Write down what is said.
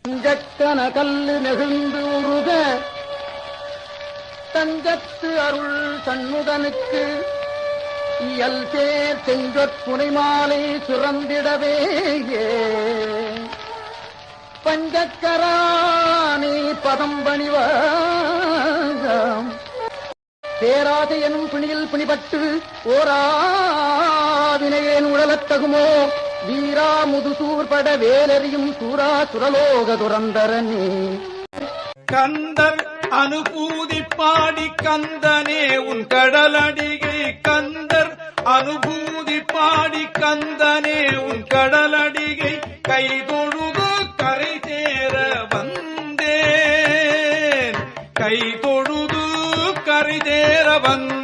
தஞ்சக்கன கல்லு நெகிழ்ந்து உருக தஞ்சத்து அருள் சண்முகனுக்கு இயல் சேர் செஞ்சொற்புனை மாலை சுரந்திடவே பஞ்சக்கரானே பதம் பணிவாம் பேராசை எனும் பிணியில் பிணிபட்டு ஓராவினையேன் உழலத்தகுமோ வீரா முதுசூர்பட வேலறியும் சூரா சுரலோக துரந்தரனே. கந்தர் அனுபூதி பாடி கந்தனே உன் கடலடிகை கந்தர் அனுபூதி பாடி கந்தனே உன் கடலடிகை கை தொழுது கரை சேர வந்தேன் கை தொழுது கரை சேர வந்தேன்.